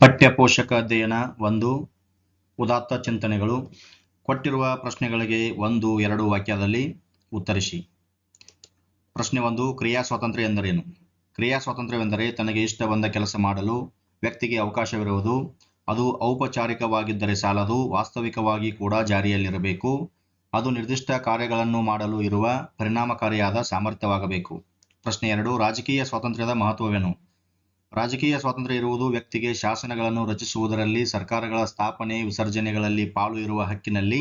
ಪಠ್ಯ ಪೋಷಕ ಅಧ್ಯಯನ 1 ಉದಾತ್ತ ಚಿಂತನೆಗಳು. ಕೊಟ್ಟಿರುವ ಪ್ರಶ್ನೆಗಳಿಗೆ 1-2 ವಾಕ್ಯದಲ್ಲಿ ಉತ್ತರಿಸಿ. ಪ್ರಶ್ನೆ 1, ಕ್ರಿಯಾ ಸ್ವಾತಂತ್ರ್ಯ ಎಂದರೇನು? ಕ್ರಿಯಾ ಸ್ವಾತಂತ್ರ್ಯವೆಂದರೆ ತನಗೆ ಇಷ್ಟ ಬಂದ ಕೆಲಸ ಮಾಡಲು ವ್ಯಕ್ತಿಗೆ ಅವಕಾಶವಿರುವುದು. ಅದು ಔಪಚಾರಿಕವಾಗಿದ್ದರೆ ಸಾಲದು, ವಾಸ್ತವಿಕವಾಗಿ ಕೂಡ ಜಾರಿಯಲ್ಲಿರಬೇಕು. ಅದು ನಿರ್ದಿಷ್ಟ ಕಾರ್ಯಗಳನ್ನು ಮಾಡಲು ಇರುವ ಪರಿಣಾಮಕಾರಿಯಾದ ಸಾಮರ್ಥ್ಯವಾಗಬೇಕು. ಪ್ರಶ್ನೆ 2, ರಾಜಕೀಯ ಸ್ವಾತಂತ್ರ್ಯದ ಮಹತ್ವವೇನು? ರಾಜಕೀಯ ಸ್ವಾತಂತ್ರ್ಯ ಇರುವುದು ವ್ಯಕ್ತಿಗೆ ಶಾಸನಗಳನ್ನು ರಚಿಸುವುದರಲ್ಲಿ, ಸರ್ಕಾರಗಳ ಸ್ಥಾಪನೆ ವಿಸರ್ಜನೆಗಳಲ್ಲಿ ಪಾಲು ಇರುವ ಹಕ್ಕಿನಲ್ಲಿ.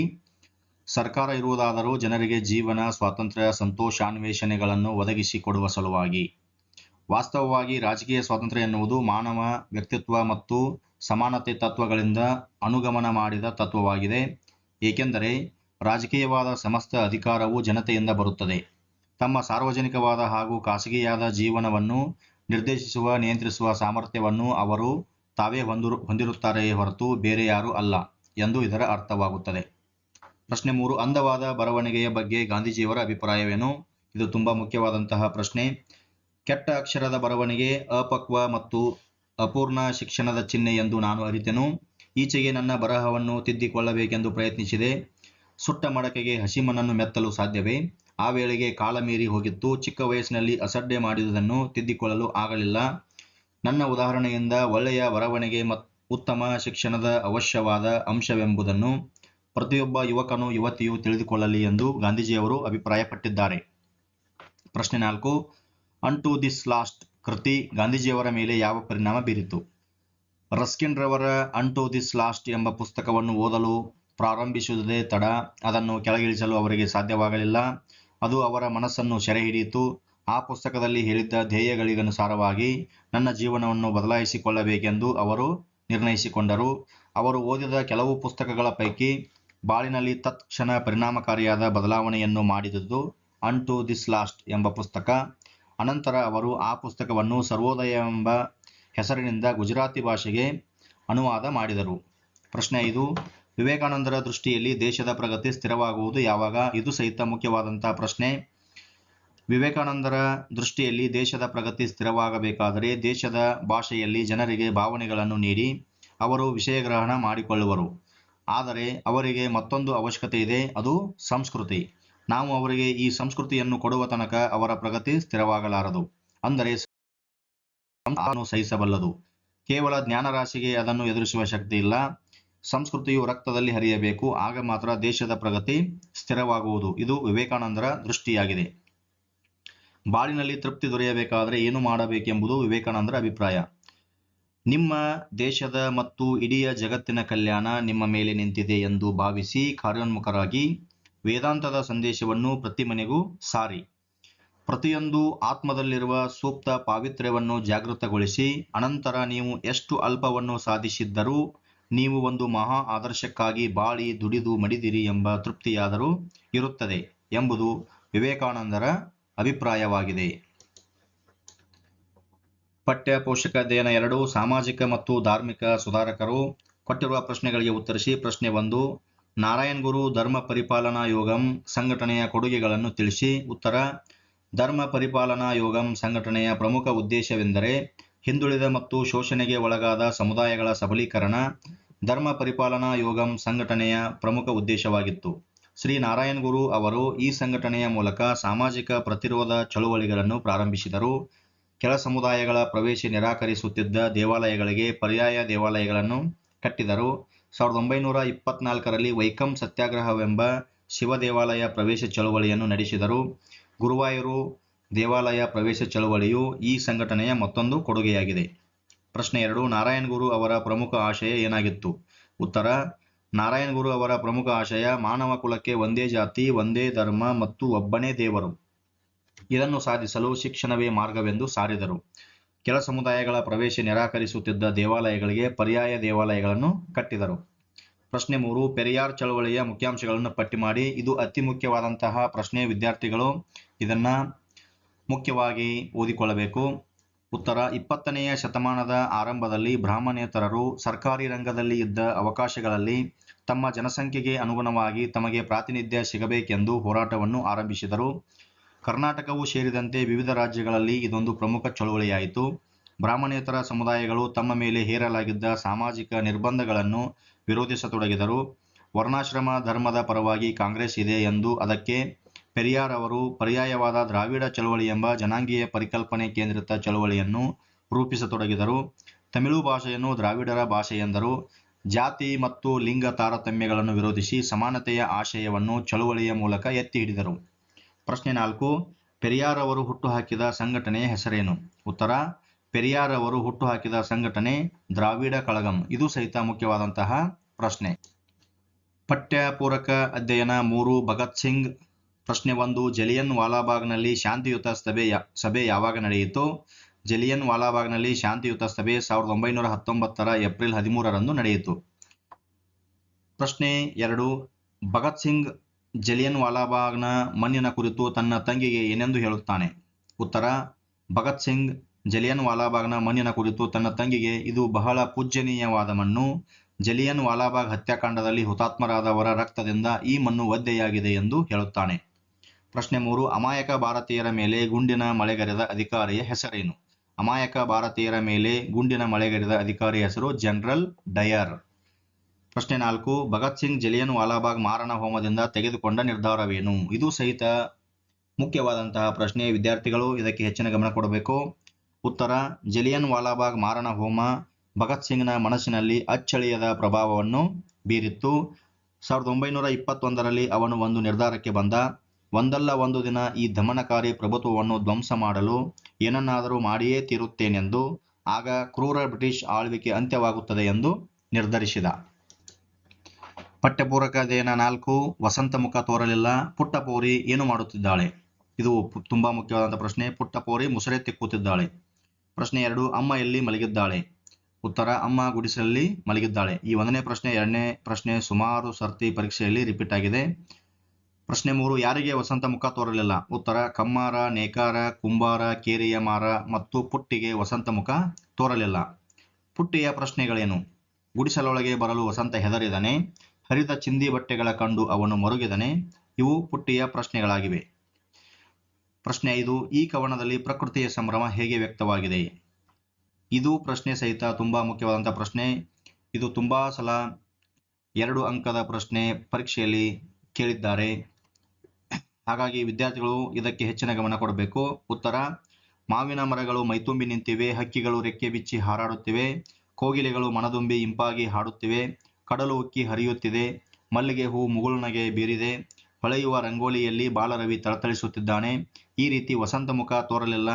ಸರ್ಕಾರ ಇರುವುದಾದರೂ ಜನರಿಗೆ ಜೀವನ, ಸ್ವಾತಂತ್ರ್ಯ, ಸಂತೋಷಾನ್ವೇಷಣೆಗಳನ್ನು ಒದಗಿಸಿಕೊಡುವ ಸಲುವಾಗಿ. ವಾಸ್ತವವಾಗಿ ರಾಜಕೀಯ ಸ್ವಾತಂತ್ರ್ಯ ಎನ್ನುವುದು ಮಾನವ ವ್ಯಕ್ತಿತ್ವ ಮತ್ತು ಸಮಾನತೆ ತತ್ವಗಳಿಂದ ಅನುಗಮನ ಮಾಡಿದ ತತ್ವವಾಗಿದೆ. ಏಕೆಂದರೆ ರಾಜಕೀಯವಾದ ಸಮಸ್ತ ಅಧಿಕಾರವು ಜನತೆಯಿಂದ ಬರುತ್ತದೆ. ತಮ್ಮ ಸಾರ್ವಜನಿಕವಾದ ಹಾಗೂ ಖಾಸಗಿಯಾದ ಜೀವನವನ್ನು ನಿರ್ದೇಶಿಸುವ, ನಿಯಂತ್ರಿಸುವ ಸಾಮರ್ಥ್ಯವನ್ನು ಅವರು ತಾವೇ ಹೊಂದಿರುತ್ತಾರೆಯೇ ಹೊರತು ಬೇರೆ ಯಾರೂ ಅಲ್ಲ ಎಂದು ಇದರ ಅರ್ಥವಾಗುತ್ತದೆ. ಪ್ರಶ್ನೆ 3, ಅಂದವಾದ ಬರವಣಿಗೆಯ ಬಗ್ಗೆ ಗಾಂಧೀಜಿಯವರ ಅಭಿಪ್ರಾಯವೇನು? ಇದು ತುಂಬಾ ಮುಖ್ಯವಾದಂತಹ ಪ್ರಶ್ನೆ. ಕೆಟ್ಟ ಅಕ್ಷರದ ಬರವಣಿಗೆ ಅಪಕ್ವ ಮತ್ತು ಅಪೂರ್ಣ ಶಿಕ್ಷಣದ ಚಿಹ್ನೆ ಎಂದು ನಾನು ಅರಿತೆನು. ಈಚೆಗೆ ನನ್ನ ಬರಹವನ್ನು ತಿದ್ದಿಕೊಳ್ಳಬೇಕೆಂದು ಪ್ರಯತ್ನಿಸಿದೆ. ಸುಟ್ಟ ಮಡಕೆಗೆ ಹಸಿ ಮಣ್ಣನ್ನು ಮೆತ್ತಲು ಸಾಧ್ಯವೇ? ಆ ವೇಳೆಗೆ ಕಾಲ ಮೀರಿ ಹೋಗಿತ್ತು. ಚಿಕ್ಕ ವಯಸ್ಸಿನಲ್ಲಿ ಅಸಡ್ಡೆ ಮಾಡಿದುದನ್ನು ತಿದ್ದಿಕೊಳ್ಳಲು ಆಗಲಿಲ್ಲ. ನನ್ನ ಉದಾಹರಣೆಯಿಂದ ಒಳ್ಳೆಯ ಬರವಣಿಗೆ ಉತ್ತಮ ಶಿಕ್ಷಣದ ಅವಶ್ಯವಾದ ಅಂಶವೆಂಬುದನ್ನು ಪ್ರತಿಯೊಬ್ಬ ಯುವಕನು ಯುವತಿಯು ತಿಳಿದುಕೊಳ್ಳಲಿ ಎಂದು ಗಾಂಧೀಜಿಯವರು ಅಭಿಪ್ರಾಯಪಟ್ಟಿದ್ದಾರೆ. ಪ್ರಶ್ನೆ 4, ಅಂಟು ದಿಸ್ ಲಾಸ್ಟ್ ಕೃತಿ ಗಾಂಧೀಜಿಯವರ ಮೇಲೆ ಯಾವ ಪರಿಣಾಮ ಬೀರಿತು? ರಸ್ಕಿನ್ ರವರ ಅಂಟು ದಿಸ್ ಲಾಸ್ಟ್ ಎಂಬ ಪುಸ್ತಕವನ್ನು ಓದಲು ಪ್ರಾರಂಭಿಸುವುದೇ ತಡ. ಅದನ್ನು ಕೆಳಗಿಳಿಸಲು ಅವರಿಗೆ ಸಾಧ್ಯವಾಗಲಿಲ್ಲ. ಅದು ಅವರ ಮನಸ್ಸನ್ನು ಸೆರೆ ಹಿಡಿಯಿತು. ಆ ಪುಸ್ತಕದಲ್ಲಿ ಹೇಳಿದ್ದ ಧ್ಯೇಯಗಳಿಗನುಸಾರವಾಗಿ ನನ್ನ ಜೀವನವನ್ನು ಬದಲಾಯಿಸಿಕೊಳ್ಳಬೇಕೆಂದು ಅವರು ನಿರ್ಣಯಿಸಿಕೊಂಡರು. ಅವರು ಓದಿದ ಕೆಲವು ಪುಸ್ತಕಗಳ ಪೈಕಿ ಬಾಳಿನಲ್ಲಿ ತತ್ಕ್ಷಣ ಪರಿಣಾಮಕಾರಿಯಾದ ಬದಲಾವಣೆಯನ್ನು ಮಾಡಿದುದು ಅಂಟು ದಿಸ್ ಲಾಸ್ಟ್ ಎಂಬ ಪುಸ್ತಕ. ಅನಂತರ ಅವರು ಆ ಪುಸ್ತಕವನ್ನು ಸರ್ವೋದಯ ಎಂಬ ಹೆಸರಿನಿಂದ ಗುಜರಾತಿ ಭಾಷೆಗೆ ಅನುವಾದ ಮಾಡಿದರು. ಪ್ರಶ್ನೆ 5, ವಿವೇಕಾನಂದರ ದೃಷ್ಟಿಯಲ್ಲಿ ದೇಶದ ಪ್ರಗತಿ ಸ್ಥಿರವಾಗುವುದು ಯಾವಾಗ? ಇದು ಸಹಿತ ಮುಖ್ಯವಾದಂತಹ ಪ್ರಶ್ನೆ. ವಿವೇಕಾನಂದರ ದೃಷ್ಟಿಯಲ್ಲಿ ದೇಶದ ಪ್ರಗತಿ ಸ್ಥಿರವಾಗಬೇಕಾದರೆ ದೇಶದ ಭಾಷೆಯಲ್ಲಿ ಜನರಿಗೆ ಭಾವನೆಗಳನ್ನು ನೀಡಿ ಅವರು ವಿಷಯಗ್ರಹಣ ಮಾಡಿಕೊಳ್ಳುವರು. ಆದರೆ ಅವರಿಗೆ ಮತ್ತೊಂದು ಅವಶ್ಯಕತೆ ಇದೆ, ಅದು ಸಂಸ್ಕೃತಿ. ನಾವು ಅವರಿಗೆ ಈ ಸಂಸ್ಕೃತಿಯನ್ನು ಕೊಡುವ ತನಕ ಅವರ ಪ್ರಗತಿ ಸ್ಥಿರವಾಗಲಾರದು. ಅಂದರೆ ಅದನ್ನು ಸಹಿಸಬಲ್ಲದು. ಕೇವಲ ಜ್ಞಾನರಾಶಿಗೆ ಅದನ್ನು ಎದುರಿಸುವ ಶಕ್ತಿ ಇಲ್ಲ. ಸಂಸ್ಕೃತಿಯು ರಕ್ತದಲ್ಲಿ ಹರಿಯಬೇಕು, ಆಗ ಮಾತ್ರ ದೇಶದ ಪ್ರಗತಿ ಸ್ಥಿರವಾಗುವುದು. ಇದು ವಿವೇಕಾನಂದರ ದೃಷ್ಟಿಯಾಗಿದೆ. ಬಾಳಿನಲ್ಲಿ ತೃಪ್ತಿ ದೊರೆಯಬೇಕಾದರೆ ಏನು ಮಾಡಬೇಕೆಂಬುದು ವಿವೇಕಾನಂದರ ಅಭಿಪ್ರಾಯ. ನಿಮ್ಮ ದೇಶದ ಮತ್ತು ಇಡೀ ಜಗತ್ತಿನ ಕಲ್ಯಾಣ ನಿಮ್ಮ ಮೇಲೆ ನಿಂತಿದೆ ಎಂದು ಭಾವಿಸಿ ಕಾರ್ಯೋನ್ಮುಖರಾಗಿ ವೇದಾಂತದ ಸಂದೇಶವನ್ನು ಪ್ರತಿ ಮನೆಗೂ ಸಾರಿ. ಪ್ರತಿಯೊಂದು ಆತ್ಮದಲ್ಲಿರುವ ಸೂಕ್ತ ಪಾವಿತ್ರ್ಯವನ್ನು ಜಾಗೃತಗೊಳಿಸಿ. ಅನಂತರ ನೀವು ಎಷ್ಟು ಅಲ್ಪವನ್ನು ಸಾಧಿಸಿದ್ದರೂ ನೀವು ಒಂದು ಮಹಾ ಆದರ್ಶಕ್ಕಾಗಿ ಬಾಳಿ ದುಡಿದು ಮಡಿದಿರಿ ಎಂಬ ತೃಪ್ತಿಯಾದರೂ ಇರುತ್ತದೆ ಎಂಬುದು ವಿವೇಕಾನಂದರ ಅಭಿಪ್ರಾಯವಾಗಿದೆ. ಪಠ್ಯ ಪೋಷಕ ಅಧ್ಯಯನ 2, ಸಾಮಾಜಿಕ ಮತ್ತು ಧಾರ್ಮಿಕ ಸುಧಾರಕರು. ಕೊಟ್ಟಿರುವ ಪ್ರಶ್ನೆಗಳಿಗೆ ಉತ್ತರಿಸಿ. ಪ್ರಶ್ನೆ 1, ನಾರಾಯಣ್ ಗುರು ಧರ್ಮ ಪರಿಪಾಲನಾ ಯೋಗಂ ಸಂಘಟನೆಯ ಕೊಡುಗೆಗಳನ್ನು ತಿಳಿಸಿ. ಉತ್ತರ: ಧರ್ಮ ಪರಿಪಾಲನಾ ಯೋಗಂ ಸಂಘಟನೆಯ ಪ್ರಮುಖ ಉದ್ದೇಶವೆಂದರೆ ಹಿಂದುಳಿದ ಮತ್ತು ಶೋಷಣೆಗೆ ಒಳಗಾದ ಸಮುದಾಯಗಳ ಸಬಲೀಕರಣ. ಧರ್ಮ ಪರಿಪಾಲನಾ ಯೋಗಂ ಸಂಘಟನೆಯ ಪ್ರಮುಖ ಉದ್ದೇಶವಾಗಿತ್ತು. ಶ್ರೀ ನಾರಾಯಣ್ ಗುರು ಅವರು ಈ ಸಂಘಟನೆಯ ಮೂಲಕ ಸಾಮಾಜಿಕ ಪ್ರತಿರೋಧ ಚಳುವಳಿಗಳನ್ನು ಪ್ರಾರಂಭಿಸಿದರು. ಕೆಲ ಸಮುದಾಯಗಳ ಪ್ರವೇಶ ನಿರಾಕರಿಸುತ್ತಿದ್ದ ದೇವಾಲಯಗಳಿಗೆ ಪರ್ಯಾಯ ದೇವಾಲಯಗಳನ್ನು ಕಟ್ಟಿದರು. 1924ರಲ್ಲಿ ವೈಕಂ ಸತ್ಯಾಗ್ರಹವೆಂಬ ಶಿವ ದೇವಾಲಯ ಪ್ರವೇಶ ಚಳುವಳಿಯನ್ನು ನಡೆಸಿದರು. ಗುರುವಾಯೂರು ದೇವಾಲಯ ಪ್ರವೇಶ ಚಳುವಳಿಯು ಈ ಸಂಘಟನೆಯ ಮತ್ತೊಂದು ಕೊಡುಗೆಯಾಗಿದೆ. ಪ್ರಶ್ನೆ 2, ನಾರಾಯಣ್ ಗುರು ಅವರ ಪ್ರಮುಖ ಆಶಯ ಏನಾಗಿತ್ತು? ಉತ್ತರ: ನಾರಾಯಣ್ ಗುರು ಅವರ ಪ್ರಮುಖ ಆಶಯ ಮಾನವ ಕುಲಕ್ಕೆ ಒಂದೇ ಜಾತಿ, ಒಂದೇ ಧರ್ಮ ಮತ್ತು ಒಬ್ಬನೇ ದೇವರು. ಇದನ್ನು ಸಾಧಿಸಲು ಶಿಕ್ಷಣವೇ ಮಾರ್ಗವೆಂದು ಸಾರಿದರು. ಕೆಲ ಸಮುದಾಯಗಳ ಪ್ರವೇಶ ನಿರಾಕರಿಸುತ್ತಿದ್ದ ದೇವಾಲಯಗಳಿಗೆ ಪರ್ಯಾಯ ದೇವಾಲಯಗಳನ್ನು ಕಟ್ಟಿದರು. ಪ್ರಶ್ನೆ 3, ಪೆರಿಯಾರ್ ಚಳವಳಿಯ ಮುಖ್ಯಾಂಶಗಳನ್ನು ಪಟ್ಟಿ ಮಾಡಿ. ಇದು ಅತಿ ಮುಖ್ಯವಾದಂತಹ ಪ್ರಶ್ನೆ. ವಿದ್ಯಾರ್ಥಿಗಳು ಇದನ್ನ ಮುಖ್ಯವಾಗಿ ಓದಿಕೊಳ್ಳಬೇಕು. ಉತ್ತರ: 20ನೆಯ ಶತಮಾನದ ಆರಂಭದಲ್ಲಿ ಬ್ರಾಹ್ಮಣೇತರರು ಸರ್ಕಾರಿ ರಂಗದಲ್ಲಿ ಇದ್ದ ಅವಕಾಶಗಳಲ್ಲಿ ತಮ್ಮ ಜನಸಂಖ್ಯೆಗೆ ಅನುಗುಣವಾಗಿ ತಮಗೆ ಪ್ರಾತಿನಿಧ್ಯ ಸಿಗಬೇಕೆಂದು ಹೋರಾಟವನ್ನು ಆರಂಭಿಸಿದರು. ಕರ್ನಾಟಕವೂ ಸೇರಿದಂತೆ ವಿವಿಧ ರಾಜ್ಯಗಳಲ್ಲಿ ಇದೊಂದು ಪ್ರಮುಖ ಚಳುವಳಿಯಾಯಿತು. ಬ್ರಾಹ್ಮಣೇತರ ಸಮುದಾಯಗಳು ತಮ್ಮ ಮೇಲೆ ಹೇರಲಾಗಿದ್ದ ಸಾಮಾಜಿಕ ನಿರ್ಬಂಧಗಳನ್ನು ವಿರೋಧಿಸತೊಡಗಿದರು. ವರ್ಣಾಶ್ರಮ ಧರ್ಮದ ಪರವಾಗಿ ಕಾಂಗ್ರೆಸ್ ಇದೆ ಎಂದು ಅದಕ್ಕೆ ಪೆರಿಯಾರ್ ಅವರು ಪರ್ಯಾಯವಾದ ದ್ರಾವಿಡ ಚಳವಳಿ ಎಂಬ ಜನಾಂಗೀಯ ಪರಿಕಲ್ಪನೆ ಕೇಂದ್ರಿತ ಚಳವಳಿಯನ್ನು ರೂಪಿಸತೊಡಗಿದರು. ತಮಿಳು ಭಾಷೆಯನ್ನು ದ್ರಾವಿಡರ ಭಾಷೆ ಎಂದರು. ಜಾತಿ ಮತ್ತು ಲಿಂಗ ತಾರತಮ್ಯಗಳನ್ನು ವಿರೋಧಿಸಿ ಸಮಾನತೆಯ ಆಶಯವನ್ನು ಚಳವಳಿಯ ಮೂಲಕ ಎತ್ತಿ ಹಿಡಿದರು. ಪ್ರಶ್ನೆ 4. ಪೆರಿಯಾರ್ ಅವರು ಹುಟ್ಟುಹಾಕಿದ ಸಂಘಟನೆಯ ಹೆಸರೇನು? ಉತ್ತರ: ಪೆರಿಯಾರ್ ಅವರು ಹುಟ್ಟುಹಾಕಿದ ಸಂಘಟನೆ ದ್ರಾವಿಡ ಕಳಗಂ. ಇದು ಸಹಿತ ಮುಖ್ಯವಾದಂತಹ ಪ್ರಶ್ನೆ. ಪಠ್ಯ ಪೂರಕ ಅಧ್ಯಯನ 3 ಭಗತ್ ಸಿಂಗ್. ಪ್ರಶ್ನೆ 1. ಜಲಿಯನ್ ವಾಲಾಬಾಗ್ನಲ್ಲಿ ಶಾಂತಿಯುತ ಸಭೆ ಯಾವಾಗ ನಡೆಯಿತು? ಜಲಿಯನ್ ವಾಲಾಬಾಗ್ನಲ್ಲಿ ಶಾಂತಿಯುತ ಸಭೆ 1919ರ ಏಪ್ರಿಲ್ 13ರಂದು ನಡೆಯಿತು. ಪ್ರಶ್ನೆ 2. ಭಗತ್ ಸಿಂಗ್ ಜಲಿಯನ್ ವಾಲಾಬಾಗ್ನ ಮಣ್ಣಿನ ಕುರಿತು ತನ್ನ ತಂಗಿಗೆ ಏನೆಂದು ಹೇಳುತ್ತಾನೆ? ಉತ್ತರ: ಭಗತ್ ಸಿಂಗ್ ಜಲಿಯನ್ ವಾಲಾಬಾಗ್ನ ಮಣ್ಣಿನ ಕುರಿತು ತನ್ನ ತಂಗಿಗೆ ಇದು ಬಹಳ ಪೂಜ್ಯನೀಯವಾದ ಮಣ್ಣು. ಜಲಿಯನ್ ವಾಲಾಬಾಗ್ ಹತ್ಯಾಕಾಂಡದಲ್ಲಿ ಹುತಾತ್ಮರಾದವರ ರಕ್ತದಿಂದ ಈ ಮಣ್ಣು ಒದ್ದೆಯಾಗಿದೆ ಎಂದು ಹೇಳುತ್ತಾನೆ. ಪ್ರಶ್ನೆ 3. ಅಮಾಯಕ ಭಾರತೀಯರ ಮೇಲೆ ಗುಂಡಿನ ಮಳೆಗರೆದ ಅಧಿಕಾರಿಯ ಹೆಸರೇನು? ಅಮಾಯಕ ಭಾರತೀಯರ ಮೇಲೆ ಗುಂಡಿನ ಮಳೆಗರೆದ ಅಧಿಕಾರಿಯ ಹೆಸರು ಜನರಲ್ ಡಯರ್. ಪ್ರಶ್ನೆ 4. ಭಗತ್ ಸಿಂಗ್ ಜಲಿಯನ್ ವಾಲಾಬಾಗ್ ಮಾರಣ ಹೋಮದಿಂದ ತೆಗೆದುಕೊಂಡ ನಿರ್ಧಾರವೇನು? ಇದು ಸಹಿತ ಮುಖ್ಯವಾದಂತಹ ಪ್ರಶ್ನೆ. ವಿದ್ಯಾರ್ಥಿಗಳು ಇದಕ್ಕೆ ಹೆಚ್ಚಿನ ಗಮನ ಕೊಡಬೇಕು. ಉತ್ತರ: ಜಲಿಯನ್ ವಾಲಾಬಾಗ್ ಮಾರಣ ಹೋಮ ಭಗತ್ ಸಿಂಗ್ನ ಮನಸ್ಸಿನಲ್ಲಿ ಅಚ್ಚಳಿಯದ ಪ್ರಭಾವವನ್ನು ಬೀರಿತ್ತು. 1921ರಲ್ಲಿ ಅವನು ಒಂದು ನಿರ್ಧಾರಕ್ಕೆ ಬಂದ. ಒಂದಲ್ಲ ಒಂದು ದಿನ ಈ ದಮನಕಾರಿ ಪ್ರಭುತ್ವವನ್ನು ಧ್ವಂಸ ಮಾಡಲು ಏನನ್ನಾದರೂ ಮಾಡಿಯೇ ತೀರುತ್ತೇನೆಂದು, ಆಗ ಕ್ರೂರ ಬ್ರಿಟಿಷ್ ಆಳ್ವಿಕೆ ಅಂತ್ಯವಾಗುತ್ತದೆ ಎಂದು ನಿರ್ಧರಿಸಿದ. ಪಠ್ಯಪೂರಕ ಅಧ್ಯಯನ 4 ವಸಂತ ಮುಖ ತೋರಲಿಲ್ಲ. ಪುಟ್ಟಪೋರಿ ಏನು ಮಾಡುತ್ತಿದ್ದಾಳೆ? ಇದು ತುಂಬಾ ಮುಖ್ಯವಾದಂಥ ಪ್ರಶ್ನೆ. ಪುಟ್ಟಪೋರಿ ಮುಸುರೆತ್ತಿ ಕೂತಿದ್ದಾಳೆ. ಪ್ರಶ್ನೆ 2. ಅಮ್ಮ ಎಲ್ಲಿ ಮಲಗಿದ್ದಾಳೆ? ಉತ್ತರ: ಅಮ್ಮ ಗುಡಿಸಲಲ್ಲಿ ಮಲಗಿದ್ದಾಳೆ. ಈ 1ನೇ ಪ್ರಶ್ನೆ 2ನೇ ಪ್ರಶ್ನೆ ಸುಮಾರು ಸರ್ತಿ ಪರೀಕ್ಷೆಯಲ್ಲಿ ರಿಪೀಟ್ ಆಗಿದೆ. ಪ್ರಶ್ನೆ 3. ಯಾರಿಗೆ ವಸಂತ ಮುಖ ತೋರಲಿಲ್ಲ? ಉತ್ತರ: ಕಮ್ಮಾರ, ನೇಕಾರ, ಕುಂಬಾರ, ಕೇರಿಯ ಮಾರ ಮತ್ತು ಪುಟ್ಟಿಗೆ ವಸಂತ ಮುಖ ತೋರಲಿಲ್ಲ. ಪುಟ್ಟಿಯ ಪ್ರಶ್ನೆಗಳೇನು? ಗುಡಿಸಲೊಳಗೆ ಬರಲು ವಸಂತ ಹೆದರಿದನೆ. ಹರಿದ ಚಿಂದಿ ಬಟ್ಟೆಗಳ ಕಂಡು ಅವನು ಮರುಗಿದನೆ. ಇವು ಪುಟ್ಟಿಯ ಪ್ರಶ್ನೆಗಳಾಗಿವೆ. ಪ್ರಶ್ನೆ 5. ಈ ಕವನದಲ್ಲಿ ಪ್ರಕೃತಿಯ ಸಂಭ್ರಮ ಹೇಗೆ ವ್ಯಕ್ತವಾಗಿದೆ? ಇದು ಪ್ರಶ್ನೆ ಸಹಿತ ತುಂಬಾ ಮುಖ್ಯವಾದಂಥ ಪ್ರಶ್ನೆ. ಇದು ತುಂಬಾ ಸಲ 2 ಅಂಕದ ಪ್ರಶ್ನೆ ಪರೀಕ್ಷೆಯಲ್ಲಿ ಕೇಳಿದ್ದಾರೆ. ಹಾಗಾಗಿ ವಿದ್ಯಾರ್ಥಿಗಳು ಇದಕ್ಕೆ ಹೆಚ್ಚಿನ ಗಮನ ಕೊಡಬೇಕು. ಉತ್ತರ: ಮಾವಿನ ಮರಗಳು ಮೈತುಂಬಿ ನಿಂತಿವೆ, ಹಕ್ಕಿಗಳು ರೆಕ್ಕೆ ಬಿಚ್ಚಿ ಹಾರಾಡುತ್ತಿವೆ, ಕೋಗಿಲೆಗಳು ಮನದುಂಬಿ ಇಂಪಾಗಿ ಹಾಡುತ್ತಿವೆ, ಕಡಲು ಉಕ್ಕಿ ಹರಿಯುತ್ತಿದೆ, ಮಲ್ಲಿಗೆ ಹೂ ಮುಗುಳ್ನಗೆ ಬೀರಿದೆ, ಹೊಳೆಯುವ ರಂಗೋಲಿಯಲ್ಲಿ ಬಾಲರವಿ ತಳತಳಿಸುತ್ತಿದ್ದಾನೆ. ಈ ರೀತಿ ವಸಂತ ಮುಖ ತೋರಲಿಲ್ಲ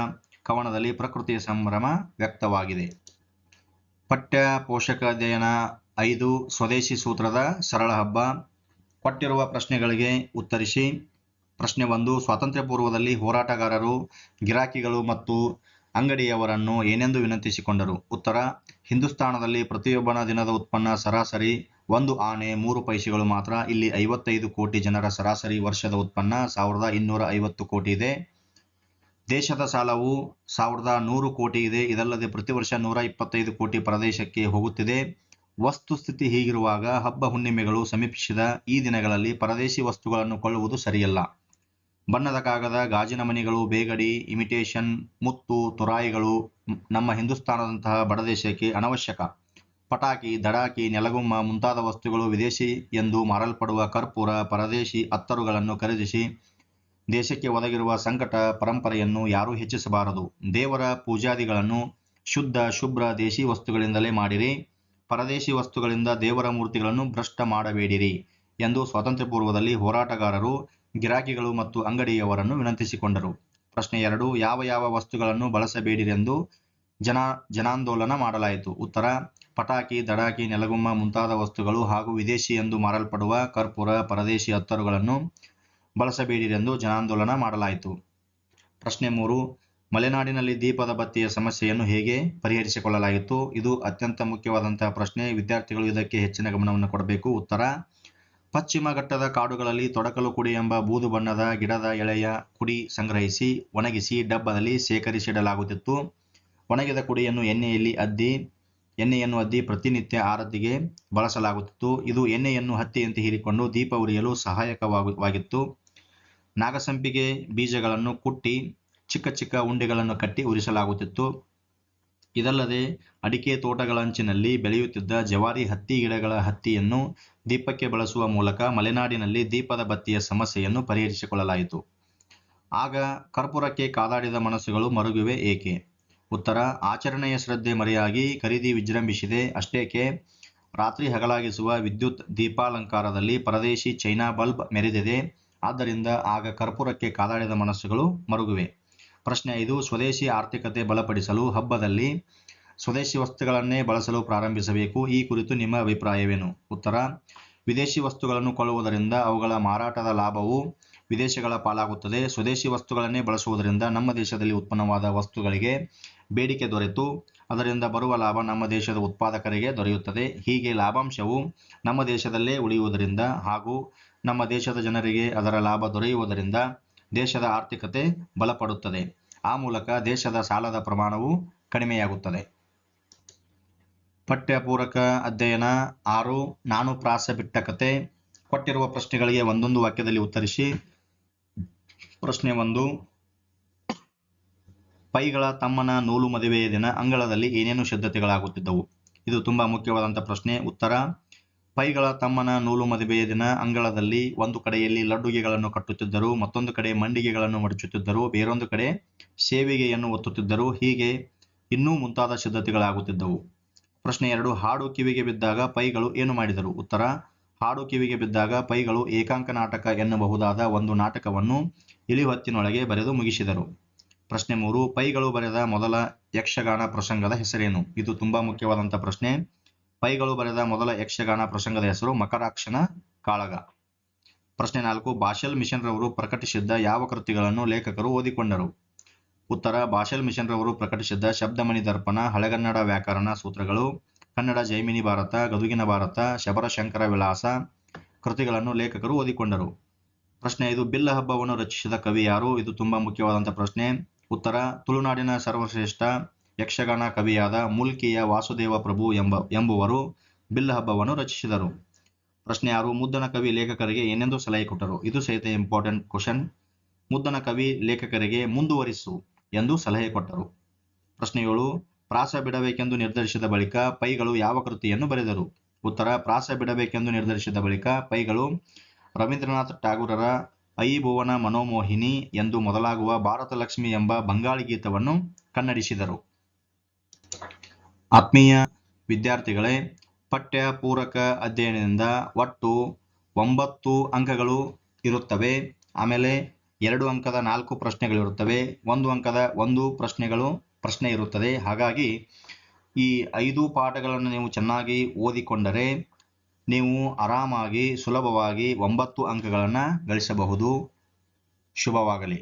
ಕವನದಲ್ಲಿ ಪ್ರಕೃತಿಯ ಸಂಭ್ರಮ ವ್ಯಕ್ತವಾಗಿದೆ. ಪಠ್ಯ ಪೋಷಕ ಅಧ್ಯಯನ 5 ಸ್ವದೇಶಿ ಸೂತ್ರದ ಸರಳ ಹಬ್ಬ. ಕೊಟ್ಟಿರುವ ಪ್ರಶ್ನೆಗಳಿಗೆ ಉತ್ತರಿಸಿ. ಪ್ರಶ್ನೆ 1. ಸ್ವಾತಂತ್ರ್ಯ ಪೂರ್ವದಲ್ಲಿ ಹೋರಾಟಗಾರರು ಗಿರಾಕಿಗಳು ಮತ್ತು ಅಂಗಡಿಯವರನ್ನು ಏನೆಂದು ವಿನಂತಿಸಿಕೊಂಡರು? ಉತ್ತರ: ಹಿಂದೂಸ್ತಾನದಲ್ಲಿ ಪ್ರತಿಯೊಬ್ಬನ ದಿನದ ಉತ್ಪನ್ನ ಸರಾಸರಿ 1 ಆನೆ 3 ಪೈಸೆಗಳು ಮಾತ್ರ. ಇಲ್ಲಿ 55 ಕೋಟಿ ಜನರ ಸರಾಸರಿ ವರ್ಷದ ಉತ್ಪನ್ನ 1250 ಕೋಟಿ ಇದೆ. ದೇಶದ ಸಾಲವು 1100 ಕೋಟಿ ಇದೆ. ಇದಲ್ಲದೆ ಪ್ರತಿ ವರ್ಷ 125 ಕೋಟಿ ಪರದೇಶಕ್ಕೆ ಹೋಗುತ್ತಿದೆ. ವಸ್ತುಸ್ಥಿತಿ ಹೀಗಿರುವಾಗ ಹಬ್ಬ ಹುಣ್ಣಿಮೆಗಳು ಸಮೀಪಿಸಿದ ಈ ದಿನಗಳಲ್ಲಿ ಪರದೇಶಿ ವಸ್ತುಗಳನ್ನು ಕೊಳ್ಳುವುದು ಸರಿಯಲ್ಲ. ಬಣ್ಣದ ಕಾಗದ, ಗಾಜಿನ ಮಣಿಗಳು, ಬೇಗಡಿ, ಇಮಿಟೇಷನ್, ಮುತ್ತು, ತುರಾಯಿಗಳು ನಮ್ಮ ಹಿಂದೂಸ್ತಾನದಂತಹ ಬಡದೇಶಕ್ಕೆ ಅನವಶ್ಯಕ. ಪಟಾಕಿ, ದಡಾಕಿ, ನೆಲಗುಮ್ಮ ಮುಂತಾದ ವಸ್ತುಗಳು ವಿದೇಶಿ ಎಂದು ಮಾರಲ್ಪಡುವ ಕರ್ಪೂರ, ಪರದೇಶಿ ಅತ್ತರುಗಳನ್ನು ಖರೀದಿಸಿ ದೇಶಕ್ಕೆ ಒದಗಿರುವ ಸಂಕಟ ಪರಂಪರೆಯನ್ನು ಯಾರೂ ಹೆಚ್ಚಿಸಬಾರದು. ದೇವರ ಪೂಜಾದಿಗಳನ್ನು ಶುದ್ಧ ಶುಭ್ರ ದೇಶಿ ವಸ್ತುಗಳಿಂದಲೇ ಮಾಡಿರಿ. ಪರದೇಶಿ ವಸ್ತುಗಳಿಂದ ದೇವರ ಮೂರ್ತಿಗಳನ್ನು ಭ್ರಷ್ಟ ಮಾಡಬೇಡಿರಿ ಎಂದು ಸ್ವಾತಂತ್ರ್ಯ ಪೂರ್ವದಲ್ಲಿ ಹೋರಾಟಗಾರರು ಗಿರಾಕಿಗಳು ಮತ್ತು ಅಂಗಡಿಯವರನ್ನು ವಿನಂತಿಸಿಕೊಂಡರು. ಪ್ರಶ್ನೆ 2. ಯಾವ ಯಾವ ವಸ್ತುಗಳನ್ನು ಬಳಸಬೇಡಿರೆಂದು ಜನಾಂದೋಲನ ಮಾಡಲಾಯಿತು? ಉತ್ತರ: ಪಟಾಕಿ, ದಡಾಕಿ, ನೆಲಗುಮ್ಮ ಮುಂತಾದ ವಸ್ತುಗಳು ಹಾಗೂ ವಿದೇಶಿ ಎಂದು ಮಾರಲ್ಪಡುವ ಕರ್ಪೂರ, ಪರದೇಶಿ ಅತ್ತರುಗಳನ್ನು ಬಳಸಬೇಡಿರೆಂದು ಜನಾಂದೋಲನ ಮಾಡಲಾಯಿತು. ಪ್ರಶ್ನೆ 3. ಮಲೆನಾಡಿನಲ್ಲಿ ದೀಪದ ಬತ್ತಿಯ ಸಮಸ್ಯೆಯನ್ನು ಹೇಗೆ ಪರಿಹರಿಸಿಕೊಳ್ಳಲಾಗಿತ್ತು? ಇದು ಅತ್ಯಂತ ಮುಖ್ಯವಾದಂತಹ ಪ್ರಶ್ನೆ. ವಿದ್ಯಾರ್ಥಿಗಳು ಇದಕ್ಕೆ ಹೆಚ್ಚಿನ ಗಮನವನ್ನು ಕೊಡಬೇಕು. ಉತ್ತರ: ಪಶ್ಚಿಮ ಘಟ್ಟದ ಕಾಡುಗಳಲ್ಲಿ ತೊಡಕಲು ಕುಡಿ ಎಂಬ ಬೂದು ಬಣ್ಣದ ಗಿಡದ ಎಳೆಯ ಕುಡಿ ಸಂಗ್ರಹಿಸಿ ಒಣಗಿಸಿ ಡಬ್ಬದಲ್ಲಿ ಶೇಖರಿಸಿಡಲಾಗುತ್ತಿತ್ತು. ಒಣಗಿದ ಕುಡಿಯನ್ನು ಎಣ್ಣೆಯನ್ನು ಅದ್ದಿ ಪ್ರತಿನಿತ್ಯ ಆರತಿಗೆ ಬಳಸಲಾಗುತ್ತಿತ್ತು. ಇದು ಎಣ್ಣೆಯನ್ನು ಹತ್ತಿಯಂತೆ ಹೀರಿಕೊಂಡು ದೀಪ ಉರಿಯಲು ಸಹಾಯಕವಾಗಿತ್ತು. ನಾಗಸಂಪಿಗೆ ಬೀಜಗಳನ್ನು ಕುಟ್ಟಿ ಚಿಕ್ಕ ಚಿಕ್ಕ ಉಂಡೆಗಳನ್ನು ಕಟ್ಟಿ ಉರಿಸಲಾಗುತ್ತಿತ್ತು. ಇದಲ್ಲದೆ ಅಡಿಕೆ ತೋಟಗಳಂಚಿನಲ್ಲಿ ಬೆಳೆಯುತ್ತಿದ್ದ ಜವಾರಿ ಹತ್ತಿ ಗಿಡಗಳ ಹತ್ತಿಯನ್ನು ದೀಪಕ್ಕೆ ಬಳಸುವ ಮೂಲಕ ಮಲೆನಾಡಿನಲ್ಲಿ ದೀಪದ ಬತ್ತಿಯ ಸಮಸ್ಯೆಯನ್ನು ಪರಿಹರಿಸಿಕೊಳ್ಳಲಾಯಿತು. ಆಗ ಕರ್ಪೂರಕ್ಕೆ ಕಾದಾಡಿದ ಮನಸ್ಸುಗಳು ಮರುಗಿವೆ ಏಕೆ? ಉತ್ತರ: ಆಚರಣೆಯ ಶ್ರದ್ಧೆ ಮರೆಯಾಗಿ ಖರೀದಿ ವಿಜೃಂಭಿಸಿದೆ ಅಷ್ಟೇಕೆ. ರಾತ್ರಿ ಹಗಲಾಗಿಸುವ ವಿದ್ಯುತ್ ದೀಪಾಲಂಕಾರದಲ್ಲಿ ಪರದೇಶಿ ಚೈನಾ ಬಲ್ಬ್ ಮೆರೆದಿದೆ. ಆದ್ದರಿಂದ ಆಗ ಕರ್ಪೂರಕ್ಕೆ ಕಾದಾಡಿದ ಮನಸ್ಸುಗಳು ಮರುಗಿವೆ. ಪ್ರಶ್ನೆ 5. ಸ್ವದೇಶಿ ಆರ್ಥಿಕತೆ ಬಲಪಡಿಸಲು ಹಬ್ಬದಲ್ಲಿ ಸ್ವದೇಶಿ ವಸ್ತುಗಳನ್ನೇ ಬಳಸಲು ಪ್ರಾರಂಭಿಸಬೇಕು. ಈ ಕುರಿತು ನಿಮ್ಮ ಅಭಿಪ್ರಾಯವೇನು? ಉತ್ತರ: ವಿದೇಶಿ ವಸ್ತುಗಳನ್ನು ಕೊಳ್ಳುವುದರಿಂದ ಅವುಗಳ ಮಾರಾಟದ ಲಾಭವು ವಿದೇಶಗಳ ಪಾಲಾಗುತ್ತದೆ. ಸ್ವದೇಶಿ ವಸ್ತುಗಳನ್ನೇ ಬಳಸುವುದರಿಂದ ನಮ್ಮ ದೇಶದಲ್ಲಿ ಉತ್ಪನ್ನವಾದ ವಸ್ತುಗಳಿಗೆ ಬೇಡಿಕೆ ದೊರೆತು ಅದರಿಂದ ಬರುವ ಲಾಭ ನಮ್ಮ ದೇಶದ ಉತ್ಪಾದಕರಿಗೆ ದೊರೆಯುತ್ತದೆ. ಹೀಗೆ ಲಾಭಾಂಶವು ನಮ್ಮ ದೇಶದಲ್ಲೇ ಉಳಿಯುವುದರಿಂದ ಹಾಗೂ ನಮ್ಮ ದೇಶದ ಜನರಿಗೆ ಅದರ ಲಾಭ ದೊರೆಯುವುದರಿಂದ ದೇಶದ ಆರ್ಥಿಕತೆ ಬಲಪಡುತ್ತದೆ. ಆ ಮೂಲಕ ದೇಶದ ಸಾಲದ ಪ್ರಮಾಣವು ಕಡಿಮೆಯಾಗುತ್ತದೆ. ಪಠ್ಯಪೂರಕ ಅಧ್ಯಯನ 6 ನಾನು ಪ್ರಾಸ ಬಿಟ್ಟ ಕತೆ. ಕೊಟ್ಟಿರುವ ಪ್ರಶ್ನೆಗಳಿಗೆ ಒಂದೊಂದು ವಾಕ್ಯದಲ್ಲಿ ಉತ್ತರಿಸಿ. ಪ್ರಶ್ನೆ 1. ಪೈಗಳ ತಮ್ಮನ ನೂಲು ಮದುವೆಯ ದಿನ ಅಂಗಳದಲ್ಲಿ ಏನೇನು ಸಿದ್ಧತೆಗಳಾಗುತ್ತಿದ್ದವು? ಇದು ತುಂಬಾ ಮುಖ್ಯವಾದಂಥ ಪ್ರಶ್ನೆ. ಉತ್ತರ: ಪೈಗಳ ತಮ್ಮನ ನೂಲು ಮದುವೆಯ ದಿನ ಅಂಗಳದಲ್ಲಿ ಒಂದು ಕಡೆಯಲ್ಲಿ ಲಡ್ಡುಗೆಗಳನ್ನು ಕಟ್ಟುತ್ತಿದ್ದರು, ಮತ್ತೊಂದು ಕಡೆ ಮಂಡಿಗೆಗಳನ್ನು ಮಡಚುತ್ತಿದ್ದರು, ಬೇರೊಂದು ಕಡೆ ಸೇವಿಗೆಯನ್ನು ಒತ್ತುತ್ತಿದ್ದರು. ಹೀಗೆ ಇನ್ನೂ ಮುಂತಾದ ಸಿದ್ಧತೆಗಳಾಗುತ್ತಿದ್ದವು. ಪ್ರಶ್ನೆ 2. ಹಾಡು ಕಿವಿಗೆ ಬಿದ್ದಾಗ ಪೈಗಳು ಏನು ಮಾಡಿದರು? ಉತ್ತರ: ಹಾಡು ಕಿವಿಗೆ ಬಿದ್ದಾಗ ಪೈಗಳು ಏಕಾಂಕ ನಾಟಕ ಎನ್ನಬಹುದಾದ ಒಂದು ನಾಟಕವನ್ನು ಇಳಿಹೊತ್ತಿನೊಳಗೆ ಬರೆದು ಮುಗಿಸಿದರು. ಪ್ರಶ್ನೆ 3. ಪೈಗಳು ಬರೆದ ಮೊದಲ ಯಕ್ಷಗಾನ ಪ್ರಸಂಗದ ಹೆಸರೇನು? ಇದು ತುಂಬಾ ಮುಖ್ಯವಾದಂಥ ಪ್ರಶ್ನೆ. ಪೈಗಳು ಬರೆದ ಮೊದಲ ಯಕ್ಷಗಾನ ಪ್ರಸಂಗದ ಹೆಸರು ಮಕರಾಕ್ಷನ ಕಾಳಗ. ಪ್ರಶ್ನೆ 4. ಬಾಶೆಲ್ ಮಿಷನ್ ರವರು ಪ್ರಕಟಿಸಿದ್ದ ಯಾವ ಕೃತಿಗಳನ್ನು ಲೇಖಕರು ಓದಿಕೊಂಡರು? ಉತ್ತರ: ಬಾಶೆಲ್ ಮಿಷನ್ ರವರು ಪ್ರಕಟಿಸಿದ್ದ ಶಬ್ದಮಣಿ ದರ್ಪಣ, ಹಳೆಗನ್ನಡ ವ್ಯಾಕರಣ ಸೂತ್ರಗಳು, ಕನ್ನಡ ಜೈಮಿನಿ ಭಾರತ, ಗದುಗಿನ ಭಾರತ, ಶಬರಶಂಕರ ವಿಲಾಸ ಕೃತಿಗಳನ್ನು ಲೇಖಕರು ಓದಿಕೊಂಡರು. ಪ್ರಶ್ನೆ 5. ಬಿಲ್ಲ ಹಬ್ಬವನ್ನು ರಚಿಸಿದ ಕವಿ ಯಾರು? ಇದು ತುಂಬಾ ಮುಖ್ಯವಾದಂಥ ಪ್ರಶ್ನೆ. ಉತ್ತರ: ತುಳುನಾಡಿನ ಸರ್ವಶ್ರೇಷ್ಠ ಯಕ್ಷಗಾನ ಕವಿಯಾದ ಮೂಲ್ಕಿಯ ವಾಸುದೇವ ಪ್ರಭು ಎಂಬುವರು ಬಿಲ್ಲ ಹಬ್ಬವನ್ನು ರಚಿಸಿದರು. ಪ್ರಶ್ನೆ 6. ಮುದ್ದನ ಕವಿ ಲೇಖಕರಿಗೆ ಏನೆಂದು ಸಲಹೆ ಕೊಟ್ಟರು? ಇದು ಸಹಿತ ಇಂಪಾರ್ಟೆಂಟ್ ಕ್ವಶನ್. ಮುದ್ದನ ಕವಿ ಲೇಖಕರಿಗೆ ಮುಂದುವರಿಸು ಎಂದು ಸಲಹೆ ಕೊಟ್ಟರು. ಪ್ರಶ್ನೆ 7. ಪ್ರಾಸ ಬಿಡಬೇಕೆಂದು ನಿರ್ಧರಿಸಿದ ಬಳಿಕ ಪೈಗಳು ಯಾವ ಕೃತಿಯನ್ನು ಬರೆದರು? ಉತ್ತರ: ಪ್ರಾಸ ಬಿಡಬೇಕೆಂದು ನಿರ್ಧರಿಸಿದ ಬಳಿಕ ಪೈಗಳು ರವೀಂದ್ರನಾಥ್ ಠಾಗೂರರ ಅಯಿಭುವನ ಮನೋಮೋಹಿನಿ ಎಂದು ಮೊದಲಾಗುವ ಭಾರತಲಕ್ಷ್ಮಿ ಎಂಬ ಬಂಗಾಳಿ ಗೀತವನ್ನು ಕನ್ನಡಿಸಿದರು. ಆತ್ಮೀಯ ವಿದ್ಯಾರ್ಥಿಗಳೇ, ಪಠ್ಯ ಪೂರಕ ಅಧ್ಯಯನದಿಂದ ಒಟ್ಟು 9 ಅಂಕಗಳು ಇರುತ್ತವೆ. ಆಮೇಲೆ 2 ಅಂಕದ 4 ಪ್ರಶ್ನೆಗಳಿರುತ್ತವೆ. 1 ಅಂಕದ 1 ಪ್ರಶ್ನೆ ಇರುತ್ತದೆ. ಹಾಗಾಗಿ ಈ 5 ಪಾಠಗಳನ್ನು ನೀವು ಚೆನ್ನಾಗಿ ಓದಿಕೊಂಡರೆ ನೀವು ಆರಾಮಾಗಿ ಸುಲಭವಾಗಿ 9 ಅಂಕಗಳನ್ನು ಗಳಿಸಬಹುದು. ಶುಭವಾಗಲಿ.